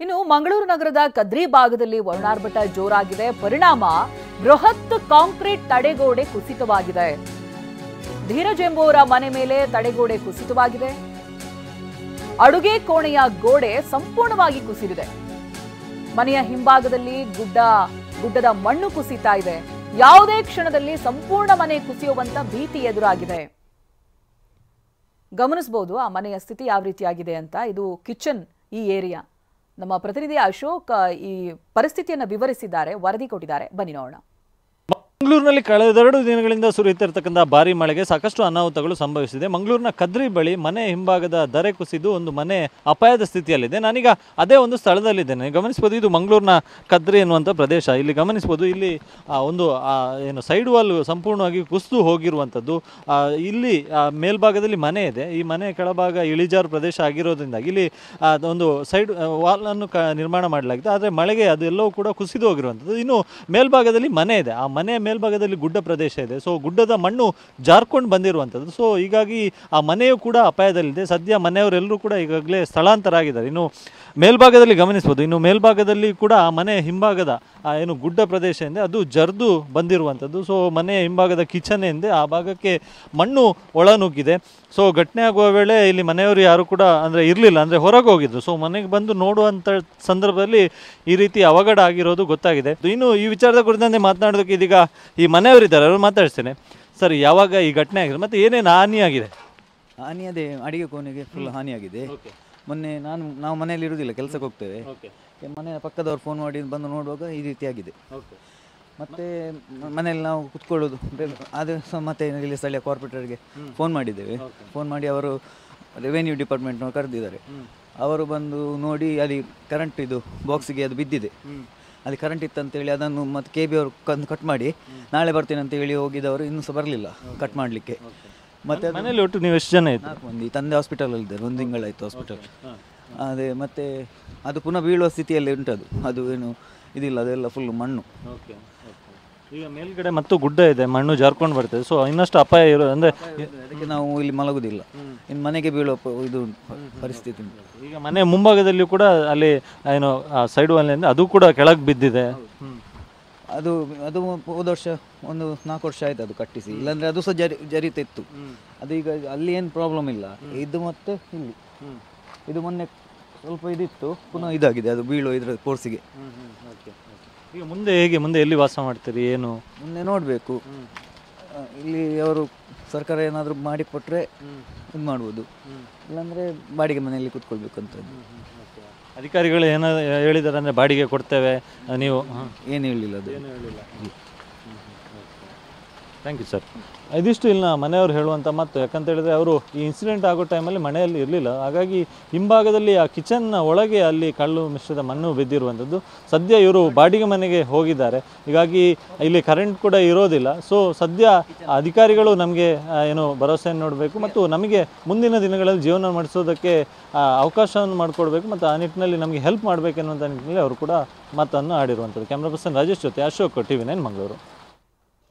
ಇನ್ನು ಮಂಗಳೂರು ನಗರದ ಕದ್ರಿ ಭಾಗದಲ್ಲಿ ವರುಣಾರ್ಭಟ ಜೋರಾಗಿದೆ. ಪರಿಣಾಮ ಬೃಹತ್ ಕಾಂಕ್ರೀಟ್ ತಡೆಗೋಡೆ ಕುಸಿತವಾಗಿದೆ. ಧೀರಜ್ ಎಂಬುವರ ಮನೆ ಮೇಲೆ ತಡೆಗೋಡೆ ಕುಸಿತವಾಗಿದೆ. ಅಡುಗೆ ಕೋಣೆಯ ಗೋಡೆ ಸಂಪೂರ್ಣವಾಗಿ ಕುಸಿದಿದೆ. ಮನೆಯ ಹಿಂಭಾಗದಲ್ಲಿ ಗುಡ್ಡದ ಮಣ್ಣು ಕುಸಿತಾ ಇದೆ. ಯಾವುದೇ ಕ್ಷಣದಲ್ಲಿ ಸಂಪೂರ್ಣ ಮನೆ ಕುಸಿಯುವಂತ ಭೀತಿ ಎದುರಾಗಿದೆ. ಗಮನಿಸಬಹುದು ಆ ಮನೆಯ ಸ್ಥಿತಿ ಯಾವ ರೀತಿಯಾಗಿದೆ ಅಂತ. ಇದು ಕಿಚನ್ ಈ ಏರಿಯಾ. ನಮ್ಮ ಪ್ರತಿನಿಧಿ ಅಶೋಕ್ ಈ ಪರಿಸ್ಥಿತಿಯನ್ನು ವಿವರಿಸಿದ್ದಾರೆ, ವರದಿ ಕೊಟ್ಟಿದ್ದಾರೆ. ಬನ್ನಿ ನೋಡೋಣ. ಮಂಗಳೂರಿನಲ್ಲಿ ಕಳೆದೆರಡು ದಿನಗಳಿಂದ ಸುರಿಯುತ್ತಿರತಕ್ಕಂಥ ಭಾರಿ ಮಳೆಗೆ ಸಾಕಷ್ಟು ಅನಾಹುತಗಳು ಸಂಭವಿಸಿದೆ. ಮಂಗಳೂರಿನ ಕದ್ರಿ ಬಳಿ ಮನೆ ಹಿಂಭಾಗದ ದರೆ ಕುಸಿದು ಒಂದು ಮನೆ ಅಪಾಯದ ಸ್ಥಿತಿಯಲ್ಲಿದೆ. ನಾನೀಗ ಅದೇ ಒಂದು ಸ್ಥಳದಲ್ಲಿದ್ದೇನೆ. ಗಮನಿಸಬಹುದು, ಇದು ಮಂಗಳೂರಿನ ಕದ್ರಿ ಎನ್ನುವಂಥ ಪ್ರದೇಶ. ಇಲ್ಲಿ ಗಮನಿಸಬಹುದು, ಇಲ್ಲಿ ಒಂದು ಏನು ಸೈಡ್ ವಾಲ್ ಸಂಪೂರ್ಣವಾಗಿ ಕುಸಿದು ಹೋಗಿರುವಂಥದ್ದು. ಇಲ್ಲಿ ಮೇಲ್ಭಾಗದಲ್ಲಿ ಮನೆ ಇದೆ. ಈ ಮನೆ ಕೆಳಭಾಗ ಇಳಿಜಾರು ಪ್ರದೇಶ ಆಗಿರೋದ್ರಿಂದಾಗಿ ಇಲ್ಲಿ ಒಂದು ಸೈಡ್ ವಾಲನ್ನು ನಿರ್ಮಾಣ ಮಾಡಲಾಗಿದೆ. ಆದರೆ ಮಳೆಗೆ ಅದೆಲ್ಲವೂ ಕೂಡ ಕುಸಿದು ಹೋಗಿರುವಂಥದ್ದು. ಇನ್ನು ಮೇಲ್ಭಾಗದಲ್ಲಿ ಮನೆ ಇದೆ. ಆ ಮನೆ ಮೇಲ್ಭಾಗದಲ್ಲಿ ಗುಡ್ಡ ಪ್ರದೇಶ ಇದೆ. ಸೊ ಗುಡ್ಡದ ಮಣ್ಣು ಜಾರ್ಕೊಂಡು ಬಂದಿರುವಂಥದ್ದು. ಸೊ ಹೀಗಾಗಿ ಆ ಮನೆಯು ಕೂಡ ಅಪಾಯದಲ್ಲಿದೆ. ಸದ್ಯ ಮನೆಯವರೆಲ್ಲರೂ ಕೂಡ ಈಗಾಗಲೇ ಸ್ಥಳಾಂತರ ಆಗಿದ್ದಾರೆ. ಇನ್ನು ಮೇಲ್ಭಾಗದಲ್ಲಿ ಗಮನಿಸ್ಬೋದು, ಇನ್ನು ಮೇಲ್ಭಾಗದಲ್ಲಿ ಕೂಡ ಆ ಮನೆ ಹಿಂಭಾಗದ ಏನು ಗುಡ್ಡ ಪ್ರದೇಶ ಇದೆ ಅದು ಜರ್ದು ಬಂದಿರುವಂಥದ್ದು. ಸೊ ಮನೆಯ ಹಿಂಭಾಗದ ಕಿಚನ್ ಎಂದೆ ಆ ಭಾಗಕ್ಕೆ ಮಣ್ಣು ಒಳನುಗ್ಗಿದೆ. ಸೊ ಘಟನೆ ಆಗುವ ವೇಳೆ ಇಲ್ಲಿ ಮನೆಯವರು ಯಾರು ಕೂಡ ಇರಲಿಲ್ಲ, ಹೊರಗೆ ಹೋಗಿದ್ರು. ಸೊ ಮನೆಗೆ ಬಂದು ನೋಡುವಂಥ ಸಂದರ್ಭದಲ್ಲಿ ಈ ರೀತಿ ಅವಘಡ ಆಗಿರೋದು ಗೊತ್ತಾಗಿದೆ. ಇನ್ನು ಈ ವಿಚಾರದ ಕುರಿತಂತೆ ಮಾತನಾಡೋದಕ್ಕೆ ಇದೀಗ ಈ ಮನೆಯವರಿದ್ದಾರೆ, ಅವರು ಮಾತಾಡ್ತೇನೆ. ಸರ್, ಯಾವಾಗ ಈ ಘಟನೆ ಆಗಿದೆ ಮತ್ತು ಏನೇನು ಹಾನಿಯಾಗಿದೆ? ಹಾನಿ ಅದೇ ಅಡಿಗೆ ಕೋಣೆಗೆ ಫುಲ್ ಹಾನಿಯಾಗಿದೆ. ಮೊನ್ನೆ ನಾವು ಮನೆಯಲ್ಲಿ ಇರುವುದಿಲ್ಲ, ಕೆಲಸಕ್ಕೆ ಹೋಗ್ತೇವೆ. ಮನೆಯ ಪಕ್ಕದವ್ರು ಫೋನ್ ಮಾಡಿ ಬಂದು ನೋಡುವಾಗ ಈ ರೀತಿ ಆಗಿದೆ. ಮತ್ತು ಮನೆಯಲ್ಲಿ ನಾವು ಕುತ್ಕೊಳ್ಳೋದು ಅದು ಮತ್ತೆ ಇಲ್ಲಿ ಸ್ಥಳೀಯ ಕಾರ್ಪೊರೇಟರ್ಗೆ ಫೋನ್ ಮಾಡಿದ್ದೇವೆ. ಫೋನ್ ಮಾಡಿ ಅವರು ರೆವೆನ್ಯೂ ಡಿಪಾರ್ಟ್ಮೆಂಟ್ನವ್ರು ಕರೆದಿದ್ದಾರೆ. ಅವರು ಬಂದು ನೋಡಿ ಅಲ್ಲಿ ಕರೆಂಟ್ ಇದು ಬಾಕ್ಸಿಗೆ ಅದು ಬಿದ್ದಿದೆ. ಅಲ್ಲಿ ಕರೆಂಟ್ ಇತ್ತಂತೇಳಿ ಅದನ್ನು ಮತ್ತು ಕೆ ಬಿ ಅವರು ಕಟ್ ಮಾಡಿ ನಾಳೆ ಬರ್ತೀನಿ ಅಂತ ಹೇಳಿ ಹೋಗಿದ್ದವರು ಇನ್ನೂ ಸಹ ಬರಲಿಲ್ಲ ಕಟ್ ಮಾಡಲಿಕ್ಕೆ. ಮತ್ತು ಮನೇಲಿ ಒಟ್ಟು ನೀವು ಎಷ್ಟು ಜನ ಇತ್ತು? 4 ಮಂದಿ. ತಂದೆ ಹಾಸ್ಪಿಟಲಲ್ಲಿದ್ದಾರೆ, 1 ತಿಂಗಳಾಯಿತು ಹಾಸ್ಪಿಟಲ್. ಅದೇ ಮತ್ತು ಅದು ಪುನಃ ಬೀಳುವ ಸ್ಥಿತಿಯಲ್ಲಿ ಉಂಟದು. ಅದು ಏನು ಇದಿಲ್ಲ, ಅದೆಲ್ಲ ಫುಲ್ ಮಣ್ಣು. ಈಗ ಮೇಲ್ಗಡೆ ಮತ್ತು ಗುಡ್ಡ ಇದೆ, ಮಣ್ಣು ಜಾರ್ಕೊಂಡು ಬರ್ತದೆ. ಸೊ ಇನ್ನಷ್ಟು ಅಪಾಯ ಅದಕ್ಕೆ ನಾವು ಇಲ್ಲಿ ಮಲಗುದಿಲ್ಲ, ಇನ್ನು ಮನೆಗೆ ಬೀಳುವ ಇದು ಪರಿಸ್ಥಿತಿ ಉಂಟು. ಈಗ ಮನೆ ಮುಂಭಾಗದಲ್ಲಿಯೂ ಕೂಡ ಅಲ್ಲಿ ಏನು ಸೈಡ್ ವಾಲಿಂದ ಅದು ಕೂಡ ಕೆಳಗೆ ಬಿದ್ದಿದೆ. ಅದು ಹೋದ ವರ್ಷ ಒಂದು 4 ವರ್ಷ ಆಯ್ತು ಅದು ಕಟ್ಟಿಸಿ, ಇಲ್ಲಾಂದ್ರೆ ಅದು ಸಹ ಜರಿತಿತ್ತು. ಅದು ಈಗ ಅಲ್ಲಿ ಏನು ಪ್ರಾಬ್ಲಮ್ ಇಲ್ಲ. ಇದು ಮತ್ತೆ ಇಲ್ಲಿ ಇದು ಮೊನ್ನೆ ಸ್ವಲ್ಪ ಇದಿತ್ತು, ಪುನಃ ಇದಾಗಿದೆ, ಅದು ಬೀಳೋ ಇದ್ರ ಕೋರ್ಸಿಗೆ. ಈಗ ಮುಂದೆ ಹೇಗೆ, ಮುಂದೆ ಎಲ್ಲಿ ವಾಸ ಮಾಡ್ತೀರಿ, ಏನು ಮುಂದೆ ನೋಡಬೇಕು. ಇಲ್ಲಿ ಅವರು ಸರ್ಕಾರ ಏನಾದರೂ ಮಾಡಿಕೊಟ್ರೆ ಇದು ಮಾಡ್ಬೋದು, ಇಲ್ಲಾಂದರೆ ಬಾಡಿಗೆ ಮನೆಯಲ್ಲಿ ಕೂತ್ಕೊಳ್ಬೇಕು ಅಂತ. ಅಧಿಕಾರಿಗಳು ಏನೋ ಹೇಳಿದ್ದಾರೆ ಅಂದರೆ ಬಾಡಿಗೆ ಕೊಡ್ತೇವೆ ನೀವು? ಏನು ಹೇಳಿಲ್ಲ, ಅದು ಏನು ಹೇಳಿಲ್ಲ. Thank you sir. ಇದಿಷ್ಟು ಇಲ್ಲಿನ ಮನೆಯವರು ಹೇಳುವಂಥ ಮಾತು. ಯಾಕಂತ ಹೇಳಿದ್ರೆ ಅವರು ಈ ಇನ್ಸಿಡೆಂಟ್ ಆಗೋ ಟೈಮಲ್ಲಿ ಮನೆಯಲ್ಲಿ ಇರಲಿಲ್ಲ. ಹಾಗಾಗಿ ಹಿಂಭಾಗದಲ್ಲಿ ಆ ಕಿಚನ್ನ ಒಳಗೆ ಅಲ್ಲಿ ಕಲ್ಲು ಮಿಶ್ರಿತ ಮಣ್ಣು ಬಿದ್ದಿರುವಂಥದ್ದು. ಸದ್ಯ ಇವರು ಬಾಡಿಗೆ ಮನೆಗೆ ಹೋಗಿದ್ದಾರೆ, ಹೀಗಾಗಿ ಇಲ್ಲಿ ಕರೆಂಟ್ ಕೂಡ ಇರೋದಿಲ್ಲ. ಸೊ ಸದ್ಯ ಅಧಿಕಾರಿಗಳು ನಮಗೆ ಏನು ಭರವಸೆಯನ್ನು ನೋಡಬೇಕು ಮತ್ತು ನಮಗೆ ಮುಂದಿನ ದಿನಗಳಲ್ಲಿ ಜೀವನ ನಡೆಸೋದಕ್ಕೆ ಅವಕಾಶವನ್ನು ಮಾಡಿಕೊಡ್ಬೇಕು ಮತ್ತು ಆ ನಿಟ್ಟಿನಲ್ಲಿ ನಮಗೆ ಹೆಲ್ಪ್ ಮಾಡಬೇಕೆನ್ನುವಂಥ ನಿಟ್ಟಿನಲ್ಲಿ ಅವರು ಕೂಡ ಮಾತನ್ನು ಆಡಿರುವಂಥದ್ದು. ಕ್ಯಾಮ್ರಾ ಪರ್ಸನ್ ರಾಜೇಶ್ ಜೊತೆ ಅಶೋಕ್, TV9 ಮಂಗಳೂರು.